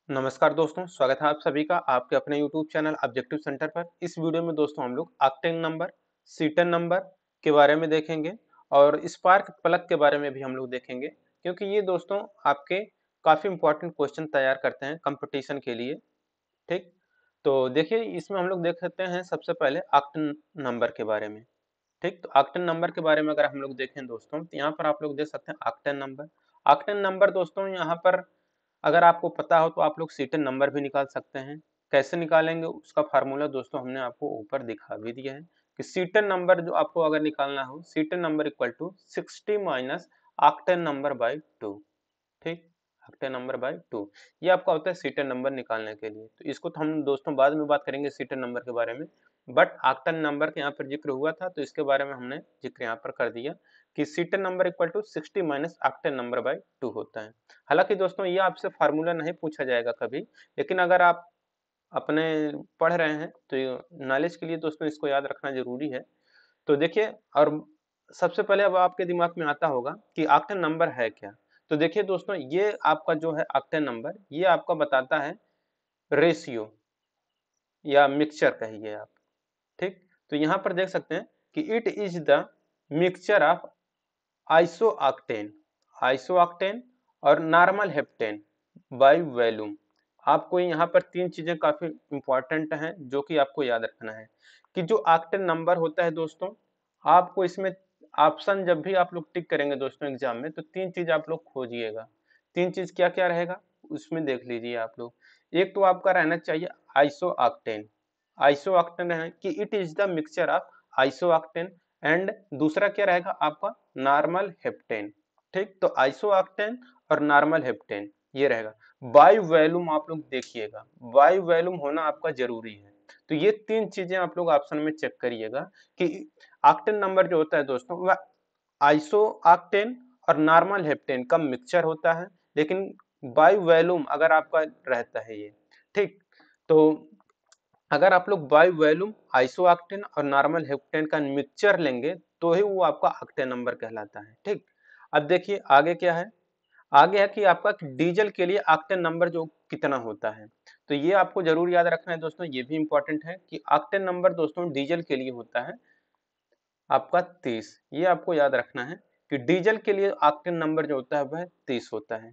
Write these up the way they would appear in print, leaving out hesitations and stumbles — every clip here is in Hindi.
नमस्कार दोस्तों, स्वागत है आप सभी का आपके अपने YouTube चैनल ऑब्जेक्टिव सेंटर पर। इस वीडियो में दोस्तों हम लोग ऑक्टेन नंबर, सीटन नंबर के बारे में देखेंगे और स्पार्क प्लग के बारे में भी हम लोग देखेंगे, क्योंकि ये दोस्तों आपके काफ़ी इंपॉर्टेंट क्वेश्चन तैयार करते हैं कंपटीशन के लिए। ठीक, तो देखिए इसमें हम लोग देख सकते हैं सबसे पहले ऑक्टेन नंबर के बारे में। ठीक, तो ऑक्टेन नंबर के बारे में अगर हम लोग देखें दोस्तों, तो यहाँ पर आप लोग देख सकते हैं ऑक्टेन नंबर। ऑक्टेन नंबर दोस्तों यहाँ पर अगर आपको पता हो तो आप लोग सीटन नंबर भी निकाल सकते हैं। कैसे निकालेंगे उसका फार्मूला दोस्तों हमने आपको ऊपर दिखा भी दिया है कि सीटन नंबर जो आपको अगर निकालना हो, cetane number equal to 60 minus octane number by 2। ठीक, ऑक्टेन नंबर बाई 2 ये आपका होता है सीटन नंबर निकालने के लिए। तो इसको तो हम दोस्तों बाद में बात करेंगे सीटन नंबर के बारे में, बट ऑक्टेन नंबर के यहाँ पर जिक्र हुआ था तो इसके बारे में हमने जिक्र यहाँ पर कर दिया कि cetane number equal to 60 minus octane number by 2 होता है। हालांकि दोस्तों ये आपसे फार्मूला नहीं पूछा जाएगा कभी, लेकिन अगर आप अपने पढ़ रहे हैं तो नॉलेज के लिए दोस्तों इसको याद रखना जरूरी है। तो देखिए, और सबसे पहले अब आपके दिमाग में आता होगा कि ऑक्टेन नंबर है क्या। तो देखिए दोस्तों, ये आपका जो है ऑक्टेन नंबर, ये आपका बताता है रेशियो या मिक्सचर कहिए आप। ठीक, तो यहाँ पर देख सकते हैं कि it is the mixture of isooctane isooctane और नॉर्मल हेप्टेन बाय वॉल्यूम। आपको यहाँ पर तीन चीजें काफी इंपॉर्टेंट हैं जो कि आपको याद रखना है कि जो ऑक्टेन नंबर होता है दोस्तों, आपको इसमें ऑप्शन जब भी आप लोग टिक करेंगे दोस्तों एग्जाम में, तो तीन चीज आप लोग खोजिएगा। तीन चीज क्या क्या रहेगा उसमें देख लीजिए आप लोग। एक तो आपका रहना चाहिए आइसोऑक्टेन। आइसोऑक्टेन है कि it is the mixture of isooctane, and दूसरा क्या रहेगा आपका नॉर्मल हेप्टेन। ठीक, तो आइसोऑक्टेन और नॉर्मल हेप्टेन ये रहेगा। बाई वॉल्यूम आप लोग देखिएगा, बाई वॉल्यूम होना आपका जरूरी है। तो ये तीन चीजें आप लोग ऑप्शन में चेक करिएगा कि ऑक्टेन नंबर जो होता है दोस्तों वह आइसो ऑक्टेन और नॉर्मल हेप्टेन का मिक्सचर होता है, लेकिन बाई वॉल्यूम अगर आपका रहता है ये। ठीक, तो अगर आप लोग बाई वॉल्यूम आइसो ऑक्टेन और नॉर्मल हेप्टेन का मिक्सचर लेंगे तो ही वो आपका ऑक्टेन नंबर कहलाता है। ठीक, अब देखिए आगे क्या है। आगे है कि आपका डीजल के लिए ऑक्टेन नंबर जो कितना होता है। तो ये आपको जरूर याद रखना है दोस्तों, ये भी इंपॉर्टेंट है कि ऑक्टेन नंबर दोस्तों डीजल के लिए होता है आपका 30। ये आपको याद रखना है कि डीजल के लिए ऑक्टेन नंबर जो होता है वह 30 होता है।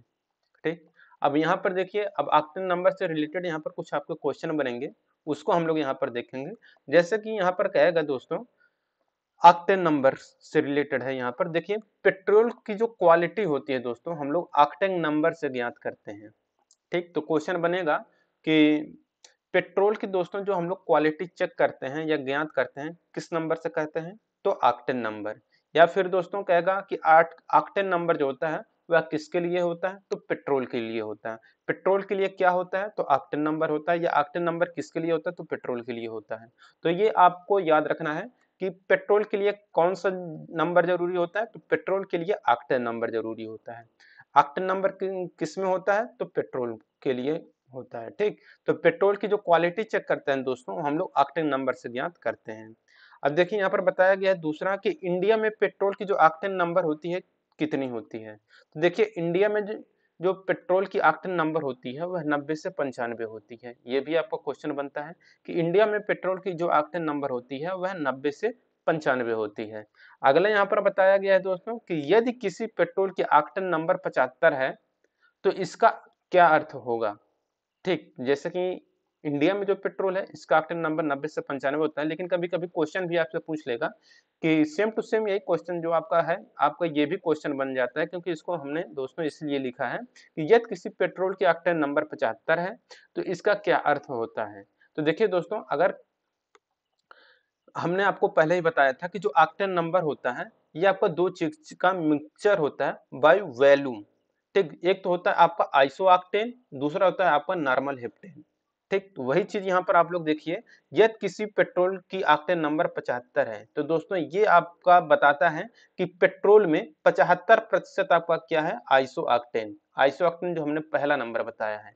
ठीक, अब यहाँ पर देखिए, अब ऑक्टेन नंबर से रिलेटेड यहाँ पर कुछ आपके क्वेश्चन बनेंगे, उसको हम लोग यहाँ पर देखेंगे। जैसे कि यहाँ पर कहेगा दोस्तों ऑक्टेन नंबर से रिलेटेड है, यहाँ पर देखिए पेट्रोल की जो क्वालिटी होती है दोस्तों हम लोग ऑक्टेन नंबर से ज्ञात करते हैं। ठीक, तो क्वेश्चन बनेगा कि पेट्रोल की दोस्तों जो हम लोग क्वालिटी चेक करते हैं या ज्ञात करते हैं किस नंबर से कहते हैं, तो ऑक्टेन नंबर। या फिर दोस्तों कहेगा कि ऑक्टेन नंबर जो होता है वह किसके लिए होता है, तो पेट्रोल के लिए होता है। पेट्रोल के लिए क्या होता है, तो ऑक्टेन नंबर होता है, या ऑक्टेन नंबर किसके लिए होता है, तो पेट्रोल के लिए होता है। तो ये आपको याद रखना है कि पेट्रोल के लिए कौन सा नंबर जरूरी होता है, तो पेट्रोल के लिए ऑक्टेन नंबर जरूरी होता है। ऑक्टेन नंबर किस में होता है, तो पेट्रोल के लिए होता है। ठीक, तो पेट्रोल की जो क्वालिटी चेक करते हैं दोस्तों हम लोग ऑक्टेन नंबर से ज्ञात करते हैं। अब देखिए यहाँ पर बताया गया है दूसरा कि इंडिया में पेट्रोल की जो ऑक्टेन नंबर होती है कितनी होती है। तो देखिए इंडिया में जो पेट्रोल की ऑक्टेन नंबर होती है वह 90 से 95 होती है। ये भी आपका क्वेश्चन बनता है कि इंडिया में पेट्रोल की जो ऑक्टेन नंबर होती है वह 90 से 95 होती है। अगला यहाँ पर बताया गया है दोस्तों कि यदि किसी पेट्रोल की ऑक्टेन नंबर 75 है तो इसका क्या अर्थ होगा। ठीक, जैसे कि इंडिया में जो पेट्रोल है इसका ऑक्टेन नंबर 90 से 95 होता है, लेकिन कभी कभी क्वेश्चन भी आपसे पूछ लेगा कि सेम टू सेम यही क्वेश्चन जो आपका है आपका ये भी क्वेश्चन बन जाता है, क्योंकि इसको हमने दोस्तों इसलिए लिखा है कि यदि किसी पेट्रोल की ऑक्टेन नंबर 75 है तो इसका क्या अर्थ होता है। तो देखिए दोस्तों, अगर हमने आपको पहले ही बताया था कि जो ऑक्टेन नंबर होता है ये आपका दो चीज का मिक्सचर होता है बाय वॉल्यूम। ठीक, एक तो होता है आपका आइसो ऑक्टेन, दूसरा होता है आपका नॉर्मल हेप्टेन। ठीक, तो वही चीज यहाँ पर आप लोग देखिए, यदि किसी पेट्रोल की ऑक्टेन नंबर 75 है तो दोस्तों ये आपका बताता है कि पेट्रोल में 75% आपका क्या है, आइसो ऑक्टेन। आइसो ऑक्टेन जो हमने पहला नंबर बताया है।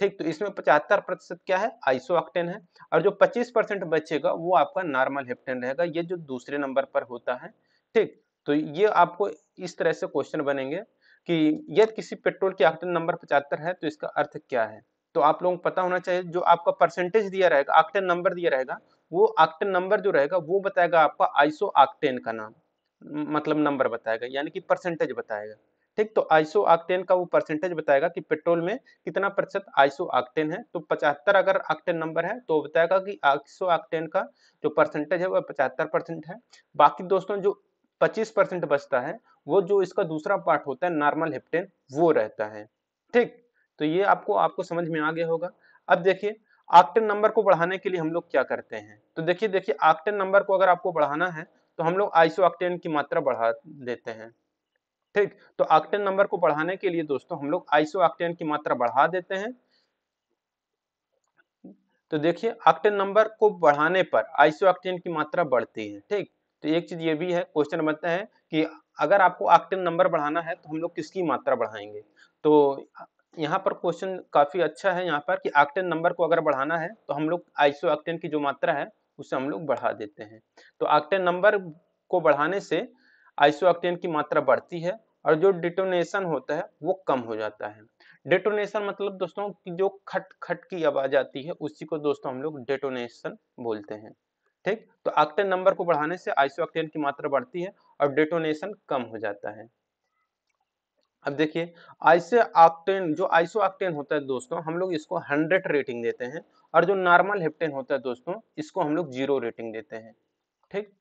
ठीक, तो इसमें 75% क्या है, आइसो ऑक्टेन है, और जो 25% बचेगा वो आपका नॉर्मल हेप्टेन रहेगा, ये जो दूसरे नंबर पर होता है। ठीक, तो ये आपको इस तरह से क्वेश्चन बनेंगे कि यदि किसी पेट्रोल की ऑक्टेन नंबर 75 है तो इसका अर्थ क्या है। तो आप लोगों को पता होना चाहिए जो आपका परसेंटेज दिया रहेगा, ऑक्टेन नंबर दिया रहेगा, वो ऑक्टेन नंबर जो रहेगा वो बताएगा आपका आइसो ऑक्टेन का नाम, मतलब नंबर बताएगा, यानी कि परसेंटेज बताएगा। ठीक, तो आइसो ऑक्टेन का वो परसेंटेज बताएगा कि पेट्रोल में कितना प्रतिशत आइसो ऑक्टेन है। तो 75 अगर ऑक्टेन नंबर है तो बताएगा कि आइसो ऑक्टेन का जो परसेंटेज है वो 75% है। बाकी दोस्तों जो 25% बचता है, वो जो इसका दूसरा पार्ट होता है नॉर्मल हेप्टेन, वो रहता है। ठीक, तो ये आपको आपको समझ में आ गया होगा। अब देखिए ऑक्टेन नंबर को बढ़ाने के लिए हम लोग क्या करते हैं, तो देखिए देखिए ऑक्टेन नंबर को अगर आपको बढ़ाना है तो हम लोग आइसो ऑक्टेन की मात्रा बढ़ा देते हैं। ठीक, तो ऑक्टेन नंबर को बढ़ाने के लिए दोस्तों हम लोग आइसो ऑक्टेन की मात्रा बढ़ा देते हैं। तो देखिए ऑक्टेन नंबर को बढ़ाने पर आइसो ऑक्टेन की मात्रा बढ़ती है। ठीक, तो एक चीज ये भी है, क्वेश्चन बनता है कि अगर आपको ऑक्टेन नंबर बढ़ाना है तो हम लोग किसकी मात्रा बढ़ाएंगे। तो यहाँ पर क्वेश्चन काफी अच्छा है यहाँ पर कि ऑक्टेन नंबर को अगर बढ़ाना है तो हम लोग आइसो ऑक्टेन की जो मात्रा है उसे हम लोग बढ़ा देते हैं। तो ऑक्टेन नंबर को बढ़ाने से आइसो ऑक्टेन की मात्रा बढ़ती है और जो डिटोनेशन होता है वो कम हो जाता है। डेटोनेशन मतलब दोस्तों कि जो खट खट की आवाज आती है उसी को दोस्तों हम लोग डेटोनेशन बोलते हैं। ठीक, तो ऑक्टेन नंबर को बढ़ाने से आइसो ऑक्टेन की मात्रा बढ़ती है और डेटोनेशन कम हो जाता है। अब देखिए आइसो ऑक्टेन, जो आइसो ऑक्टेन होता है दोस्तों हम लोग इसको 100 रेटिंग देते हैं, और जो नॉर्मल हेप्टेन होता है दोस्तों इसको हम लोग 0 रेटिंग देते हैं। ठीक,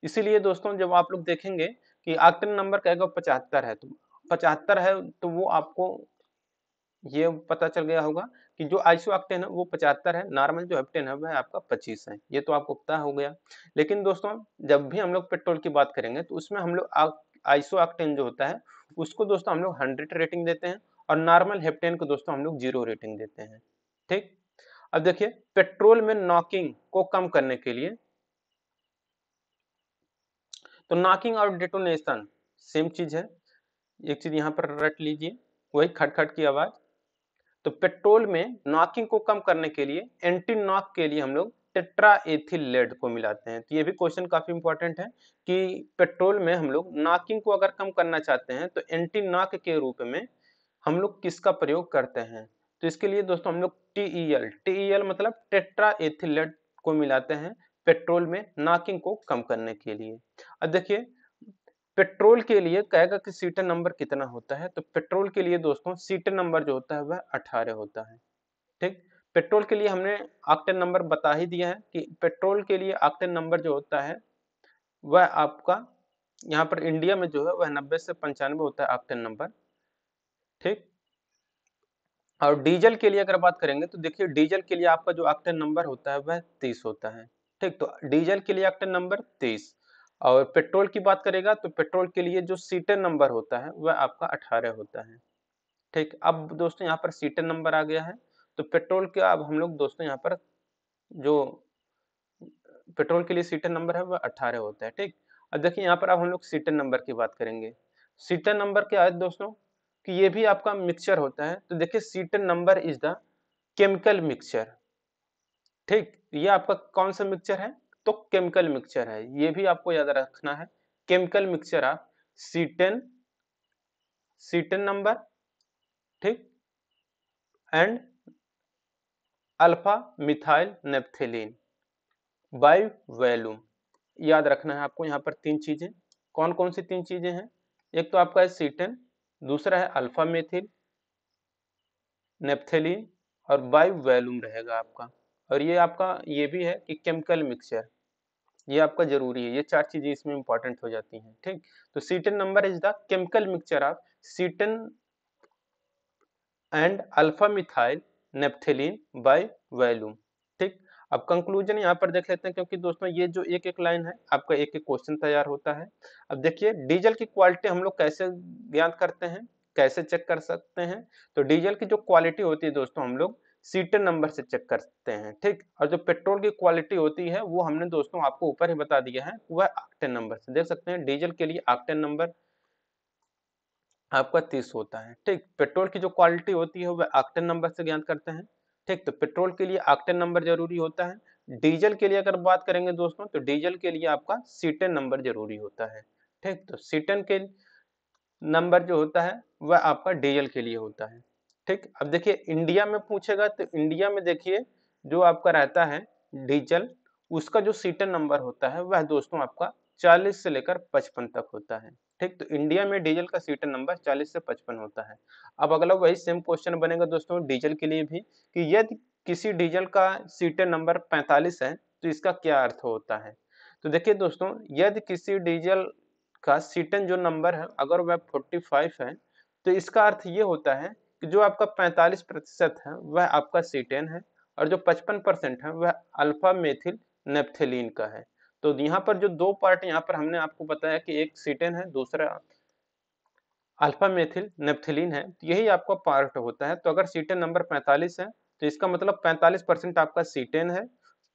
इसीलिए दोस्तों जब आप लोग देखेंगे कि ऑक्टेन नंबर कहेगा 75 है, तो 75 है तो वो आपको ये पता चल गया होगा कि जो आइसो ऑक्टेन है वो 75 है, नॉर्मल जो हेप्टेन है वह आपका 25 है। ये तो आपको पता हो गया। लेकिन दोस्तों जब भी हम लोग पेट्रोल की बात करेंगे तो उसमें हम लोग आइसो ऑक्टेन जो होता है उसको दोस्तों हम लोग 100 रेटिंग देते हैं, और नॉर्मल हेप्टेन को दोस्तों हम लोग 0 रेटिंग देते हैं। ठीक, अब देखिए पेट्रोल में नॉकिंग को कम करने के लिए, तो नॉकिंग और डेटोनेशन सेम चीज है, एक चीज यहाँ पर रट लीजिए, वही खटखट की आवाज। तो पेट्रोल में नॉकिंग को कम करने के लिए, एंटी नॉक के लिए हम लोग टेट्रा एथिल लेड को मिलाते हैं। तो ये भी क्वेश्चन काफी इंपॉर्टेंट है कि पेट्रोल में हम लोग नॉकिंग को अगर कम करना चाहते हैं तो एंटी नॉक के रूप में हम लोग किसका प्रयोग करते हैं। तो इसके लिए दोस्तों हम लोग टीईएल मतलब टेट्रा एथिल लेड को मिलाते हैं पेट्रोल में नॉकिंग को कम करने के लिए। अब देखिए पेट्रोल के लिए कहेगा कि सीटन नंबर कितना होता है, तो पेट्रोल के लिए दोस्तों सीटन नंबर जो होता है वह 18 होता है। ठीक, पेट्रोल के लिए हमने ऑक्टेन नंबर बता ही दिया है कि पेट्रोल के लिए ऑक्टेन नंबर जो होता है वह आपका यहाँ पर इंडिया में जो है वह 90 से 95 होता है ऑक्टेन नंबर। ठीक, और डीजल के लिए अगर बात करेंगे तो देखिए डीजल के लिए आपका जो ऑक्टेन नंबर होता है वह 30 होता है। ठीक, तो डीजल के लिए ऑक्टेन नंबर 30, और पेट्रोल की बात करेगा तो पेट्रोल के लिए जो सीटन नंबर होता है वह आपका 18 होता है। ठीक, अब दोस्तों यहाँ पर सीटन नंबर आ गया है, तो पेट्रोल के अब हम लोग दोस्तों यहाँ पर जो पेट्रोल के लिए सीटन नंबर है वह 18 होता है। ठीक, अब देखिए यहाँ पर अब हम लोग सीटन नंबर की बात करेंगे। सीटन नंबर क्या है दोस्तों कि ये भी आपका मिक्सचर होता है, तो देखिए cetane number is the chemical mixture. ठीक, ये आपका कौन सा मिक्सचर है, तो केमिकल मिक्सचर है, ये भी आपको याद रखना है। Chemical mixture of cetane, cetane number, ठीक, and alpha methyl naphthalene by volume. याद रखना है आपको यहाँ पर तीन चीजें। कौन कौन सी तीन चीजें हैं, एक तो आपका है सीटन, दूसरा है अल्फा मेथिल नेप्थेलीन, और बाई वैल्यूम रहेगा आपका। और ये आपका ये भी है कि केमिकल मिक्सचर, ये आपका जरूरी है, ये चार चीजें इसमें इंपॉर्टेंट हो जाती हैं। ठीक, तो cetane number is the chemical mixture of cetane and alpha methyl naphthalene by volume. ठीक, अब कंक्लूजन यहाँ पर देख लेते हैं, क्योंकि दोस्तों ये जो एक एक लाइन है आपका एक एक क्वेश्चन तैयार होता है। अब देखिए डीजल की क्वालिटी हम लोग कैसे ज्ञात करते हैं, कैसे चेक कर सकते हैं, तो डीजल की जो क्वालिटी होती है दोस्तों हम लोग सीटन नंबर से चेक करते हैं। ठीक, और जो पेट्रोल की क्वालिटी होती है वो हमने दोस्तों आपको ऊपर ही बता दिया है, वह ऑक्टेन नंबर से देख सकते हैं। डीजल के लिए ऑक्टेन नंबर आपका 30 होता है। ठीक, पेट्रोल की जो क्वालिटी होती है वह ऑक्टेन नंबर से ज्ञात करते हैं। ठीक, तो पेट्रोल के लिए ऑक्टेन नंबर जरूरी होता है। डीजल के लिए अगर बात करेंगे दोस्तों तो डीजल के लिए आपका सीटन नंबर जरूरी होता है। ठीक, तो सीटन के नंबर जो होता है वह आपका डीजल के लिए होता है। ठीक। अब देखिए इंडिया में पूछेगा तो इंडिया में देखिए जो आपका रहता है डीजल, उसका जो सीटन नंबर होता है वह दोस्तों आपका 40 से लेकर 55 तक होता है। ठीक, तो इंडिया में डीजल का सीटन नंबर 40 से 55 होता है। अब अगला वही सेम क्वेश्चन बनेगा दोस्तों डीजल के लिए भी कि यदि किसी डीजल का सीटन नंबर 45 है तो इसका क्या अर्थ होता है। तो देखिए दोस्तों यदि किसी डीजल का सीटन जो नंबर है अगर वह 45 है तो इसका अर्थ ये होता है कि जो आपका 45% है वह आपका सीटेन है और जो 55% है वह अल्फा मेथिल नेप्थेलीन का है। तो यहाँ पर जो दो पार्ट यहाँ पर हमने आपको बताया कि एक सीटेन है दूसरा अल्फा मेथिल नेप्थेलीन है, तो यही आपका पार्ट होता है। तो अगर सीटेन नंबर 45 है तो इसका मतलब 45% आपका सीटेन है,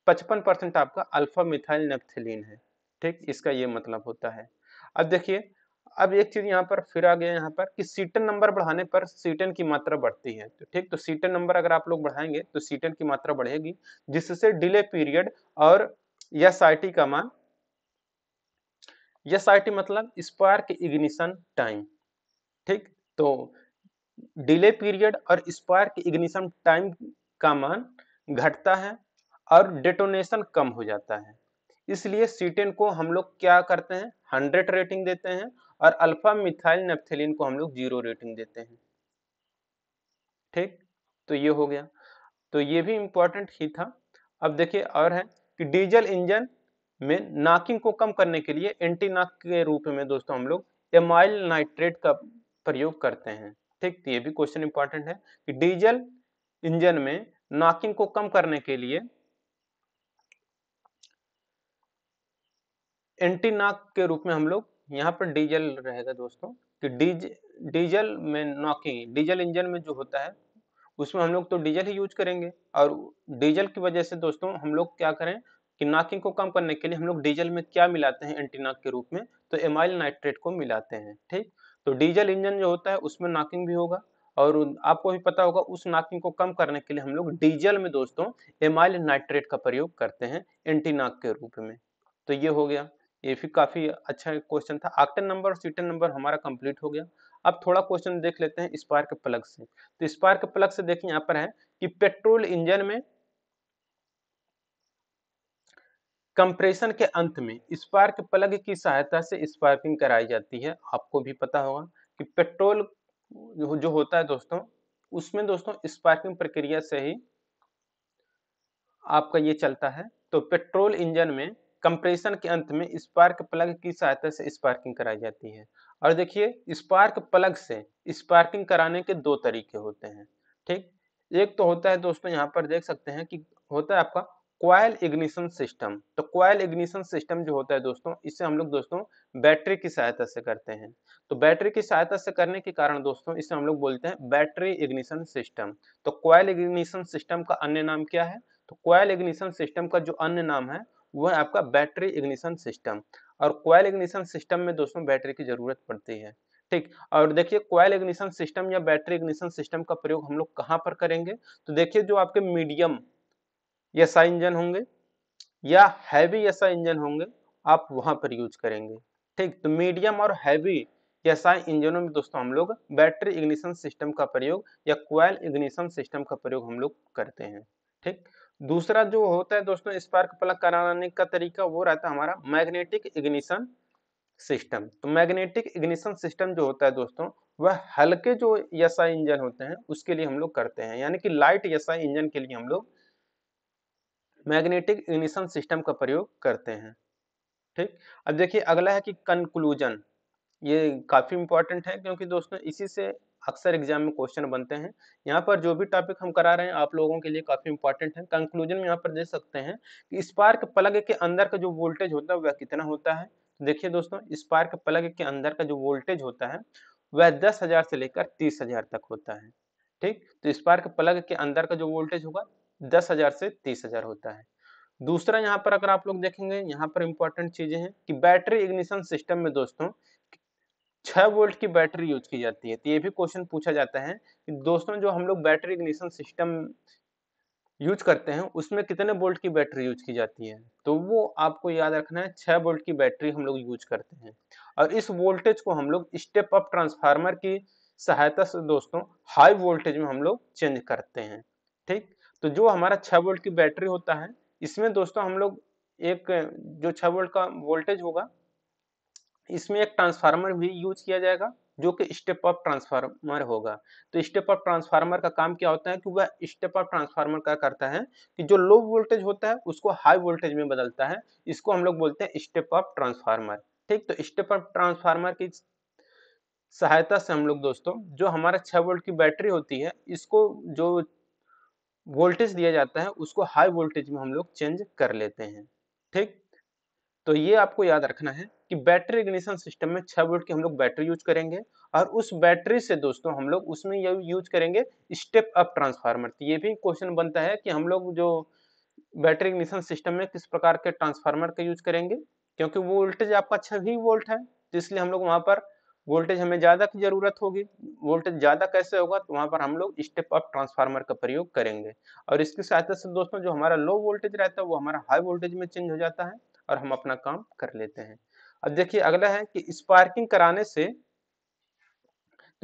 55% आपका अल्फा मिथाइल नेप्थेलीन है। ठीक, इसका ये मतलब होता है। अब देखिए अब एक चीज यहाँ पर फिर आ गया यहाँ पर कि सीटेन नंबर बढ़ाने पर सीटेन की मात्रा बढ़ती है। तो ठीक, तो सीटेन नंबर अगर आप लोग बढ़ाएंगे तो सीटेन की मात्रा बढ़ेगी जिससे डिले पीरियड और एसआईटी का मान, एसआईटी मतलब स्पार्क इग्निशन टाइम। ठीक, तो डिले पीरियड और स्पार्क इग्निशन टाइम का मान घटता है और डेटोनेशन कम हो जाता है। इसलिए सीटेन को हम लोग क्या करते हैं 100 रेटिंग देते हैं और अल्फा मिथाइल नेप्थेलीन को हम लोग 0 रेटिंग देते हैं। ठीक, तो ये हो गया, तो ये भी इंपॉर्टेंट ही था। अब देखिए और है कि डीजल इंजन में नॉकिंग को कम करने के लिए एंटी नॉक के रूप में दोस्तों हम लोग एमाइल नाइट्रेट का प्रयोग करते हैं। ठीक, तो ये भी क्वेश्चन इंपॉर्टेंट है कि डीजल इंजन में नॉकिंग को कम करने के लिए एंटी नॉक के रूप में हम लोग यहाँ पर डीजल रहेगा दोस्तों कि डीजल में नॉकिंग, डीजल इंजन में जो होता है उसमें हम लोग तो डीजल ही यूज करेंगे और डीजल की वजह से दोस्तों हम लोग क्या करें कि नॉकिंग को कम करने के लिए हम लोग डीजल में क्या मिलाते हैं एंटी नॉक के रूप में, तो एमाइल नाइट्रेट को मिलाते हैं। ठीक, तो डीजल इंजन जो होता है उसमें नॉकिंग भी होगा और आपको भी पता होगा उस नॉकिंग को कम करने के लिए हम लोग डीजल में दोस्तों एमाइल नाइट्रेट का प्रयोग करते हैं एंटी नॉक के रूप में। तो ये हो गया, ये भी काफी अच्छा क्वेश्चन था। ऑक्टेन नंबर और सीटेन नंबर हमारा कंप्लीट हो गया। अब थोड़ा क्वेश्चन देख लेते हैं स्पार्क प्लग से। तो स्पार्क प्लग से देखिए यहाँ पर है कि पेट्रोल इंजन में कंप्रेशन के अंत में स्पार्क प्लग की सहायता से स्पार्किंग कराई जाती है। आपको भी पता होगा कि पेट्रोल जो होता है दोस्तों उसमें दोस्तों स्पार्किंग प्रक्रिया से ही आपका ये चलता है। तो पेट्रोल इंजन में कंप्रेशन के अंत में स्पार्क प्लग की सहायता से स्पार्किंग कराई जाती है। और देखिए स्पार्क प्लग से स्पार्किंग कराने के दो तरीके होते हैं। ठीक, एक तो होता है दोस्तों यहाँ पर देख सकते हैं कि होता है आपका कॉइल इग्निशन सिस्टम। तो कॉइल इग्निशन सिस्टम जो होता है दोस्तों इसे हम लोग दोस्तों बैटरी की सहायता से करते हैं। तो बैटरी की सहायता से करने के कारण दोस्तों इसे हम लोग बोलते हैं बैटरी इग्निशन सिस्टम। तो कॉइल इग्निशन सिस्टम का अन्य नाम क्या है, तो कॉइल इग्निशन सिस्टम का जो अन्य नाम है वो है आपका बैटरी इग्निशन सिस्टम। और कॉइल इग्निशन सिस्टम में दोस्तों बैटरी की जरूरत पड़ती है। ठीक, और देखिए कॉइल इग्निशन सिस्टम या बैटरी इग्निशन सिस्टम का प्रयोग हम लोग कहाँ पर करेंगे, तो देखिए जो आपके मीडियम एसआई इंजन होंगे या हैवी एसआई इंजन होंगे आप वहां पर यूज करेंगे। ठीक, तो मीडियम और हैवी एसआई इंजनों में दोस्तों हम लोग बैटरी इग्निशन सिस्टम का प्रयोग या कॉइल इग्निशन सिस्टम का प्रयोग हम लोग करते हैं। ठीक, दूसरा जो होता है दोस्तों स्पार्क प्लग कराने का तरीका वो रहता है हमारा मैग्नेटिक इग्निशन सिस्टम। तो मैग्नेटिक इग्निशन सिस्टम जो होता है दोस्तों वह हल्के जो एसआई इंजन होते हैं उसके लिए हम लोग करते हैं, यानी कि लाइट एसआई इंजन के लिए हम लोग मैग्नेटिक इग्निशन सिस्टम का प्रयोग करते हैं। ठीक, अब देखिए अगला है कि कंक्लूजन। ये काफी इंपॉर्टेंट है क्योंकि दोस्तों इसी से अक्सर एग्जाम में क्वेश्चन बनते हैं। यहाँ पर जो भी टॉपिक हम करा रहे हैं आप लोगों के लिए काफी इंपॉर्टेंट है। कंक्लूजन में यहाँ पर देख सकते हैं कि स्पार्क प्लग के अंदर का जो वोल्टेज होता है वह कितना होता है। देखिए दोस्तों स्पार्क प्लग के अंदर का जो वोल्टेज होता है वह 10,000 से लेकर 30,000 तक होता है। ठीक, तो स्पार्क प्लग के अंदर का जो वोल्टेज होगा 10,000 से 30,000 होता है। दूसरा यहाँ पर अगर आप लोग देखेंगे यहाँ पर इंपॉर्टेंट चीजें हैं कि बैटरी इग्निशन सिस्टम में दोस्तों 6 वोल्ट की बैटरी यूज की जाती है। तो ये भी क्वेश्चन पूछा जाता है कि दोस्तों जो हम लोग बैटरी इग्निशन सिस्टम यूज करते हैं उसमें कितने वोल्ट की बैटरी यूज की जाती है, तो वो आपको याद रखना है 6 वोल्ट की बैटरी हम लोग यूज करते हैं। और इस वोल्टेज को हम लोग स्टेप अप ट्रांसफार्मर की सहायता से दोस्तों हाई वोल्टेज में हम लोग चेंज करते हैं। ठीक, तो जो हमारा 6 वोल्ट की बैटरी होता है, इसमें दोस्तों हम लोग एक जो 6 वोल्ट का वोल्टेज होगा, इसमें एक ट्रांसफार्मर भी यूज किया जाएगा जो कि स्टेप अप ट्रांसफार्मर होगा। तो स्टेप अप ट्रांसफार्मर का काम क्या होता है कि वह स्टेप अप ट्रांसफार्मर क्या करता है कि जो लो वोल्टेज होता है उसको हाई वोल्टेज में बदलता है। इसको हम लोग बोलते हैं स्टेप अप ट्रांसफार्मर। ठीक, तो स्टेप अप ट्रांसफार्मर की सहायता से हम लोग दोस्तों जो हमारा 6 वोल्ट की बैटरी होती है, इसको जो वोल्टेज दिया जाता है उसको हाई वोल्टेज में हम लोग चेंज कर लेते हैं। ठीक, तो ये आपको याद रखना है कि बैटरी इग्निशन सिस्टम में 6 वोल्ट की हम लोग बैटरी यूज करेंगे और उस बैटरी से दोस्तों हम लोग उसमें ये यूज करेंगे स्टेप अप ट्रांसफार्मर। तो ये भी क्वेश्चन बनता है कि हम लोग जो बैटरी इग्निशन सिस्टम में किस प्रकार के ट्रांसफार्मर का यूज करेंगे, क्योंकि वो वोल्टेज आपका 6 ही वोल्ट है, तो इसलिए हम लोग वहां पर वोल्टेज हमें ज्यादा की जरूरत होगी। वोल्टेज ज्यादा कैसे होगा, तो वहां पर हम लोग स्टेप अप ट्रांसफार्मर का प्रयोग करेंगे और इसकी सहायता से दोस्तों जो हमारा लो वोल्टेज रहता है वो हमारा हाई वोल्टेज में चेंज हो जाता है और हम अपना काम कर लेते हैं। अब देखिए अगला है कि स्पार्किंग कराने से,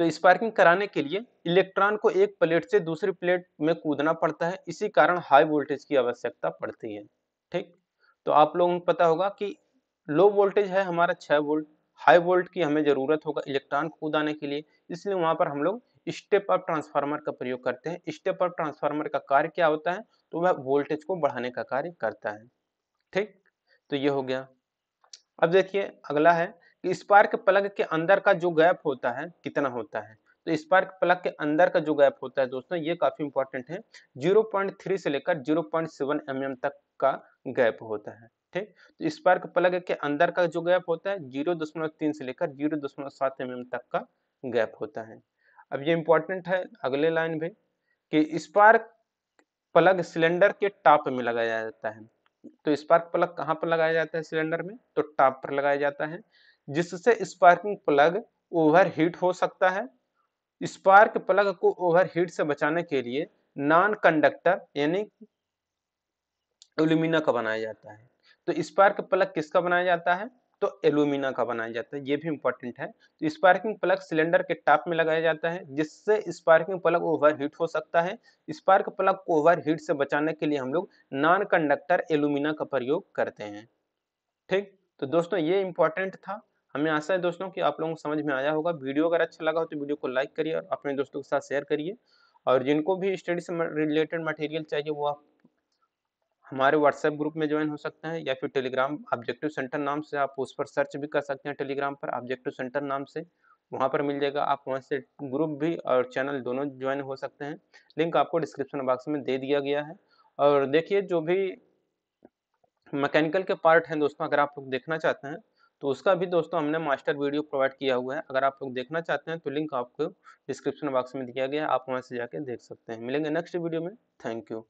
तो स्पार्किंग कराने के लिए इलेक्ट्रॉन को एक प्लेट से दूसरी प्लेट में कूदना पड़ता है, इसी कारण हाई वोल्टेज की आवश्यकता पड़ती है। ठीक, तो आप लोगों को पता होगा कि लो वोल्टेज है हमारा 6 वोल्ट, हाई वोल्ट की हमें जरूरत होगा इलेक्ट्रॉन को कूदाने के लिए, इसलिए वहां पर हम लोग स्टेप अप ट्रांसफार्मर का प्रयोग करते हैं। स्टेप अप ट्रांसफार्मर का कार्य क्या होता है, तो वह वोल्टेज को बढ़ाने का कार्य करता है। ठीक, तो ये हो गया। अब देखिए अगला है कि स्पार्क प्लग के अंदर का जो गैप होता है कितना होता है। तो स्पार्क प्लग के अंदर का जो गैप होता है दोस्तों ये काफी इंपॉर्टेंट है, 0.3 से लेकर 0.7 mm तक का गैप होता है। ठीक, तो स्पार्क प्लग के अंदर का जो गैप होता है 0.3 से लेकर 0.7 mm तक का गैप होता है। अब ये इंपॉर्टेंट है अगले लाइन भी कि स्पार्क प्लग सिलेंडर के टॉप में लगाया जाता है। तो स्पार्क प्लग कहाँ पर लगाया जाता है सिलेंडर में, तो टॉप पर लगाया जाता है, जिससे स्पार्किंग प्लग ओवरहीट हो सकता है। स्पार्क प्लग को ओवरहीट से बचाने के लिए नॉन कंडक्टर यानी एल्यूमिना का बनाया जाता है। तो स्पार्क प्लग किसका बनाया जाता है, तो एल्यूमिना का बनाया जाता है, ये भी इंपॉर्टेंट है। तो स्पार्किंग प्लग सिलेंडर के टॉप में लगाया जाता है जिससे स्पार्किंग प्लग ओवरहीट हो सकता है। स्पार्क प्लग को ओवरहीट से बचाने के लिए हम लोग नॉन कंडक्टर एल्यूमिना का प्रयोग करते हैं। ठीक, तो दोस्तों ये इंपॉर्टेंट था। हमें आशा है दोस्तों कि आप लोगों को समझ में आया होगा। वीडियो अगर अच्छा लगा हो तो वीडियो को लाइक करिए और अपने दोस्तों के साथ शेयर करिए, और जिनको भी स्टडी से रिलेटेड मटेरियल चाहिए वो आप हमारे व्हाट्सएप ग्रुप में ज्वाइन हो सकते हैं या फिर टेलीग्राम ऑब्जेक्टिव सेंटर नाम से आप उस पर सर्च भी कर सकते हैं। टेलीग्राम पर ऑब्जेक्टिव सेंटर नाम से वहां पर मिल जाएगा, आप वहां से ग्रुप भी और चैनल दोनों ज्वाइन हो सकते हैं। लिंक आपको डिस्क्रिप्शन बॉक्स में दे दिया गया है। और देखिए जो भी मैकेनिकल के पार्ट हैं दोस्तों, अगर आप लोग देखना चाहते हैं तो उसका भी दोस्तों हमने मास्टर वीडियो प्रोवाइड किया हुआ है। अगर आप लोग देखना चाहते हैं तो लिंक आपको डिस्क्रिप्शन बॉक्स में दिया गया है, आप वहां से जाके देख सकते हैं। मिलेंगे नेक्स्ट वीडियो में। Thank you.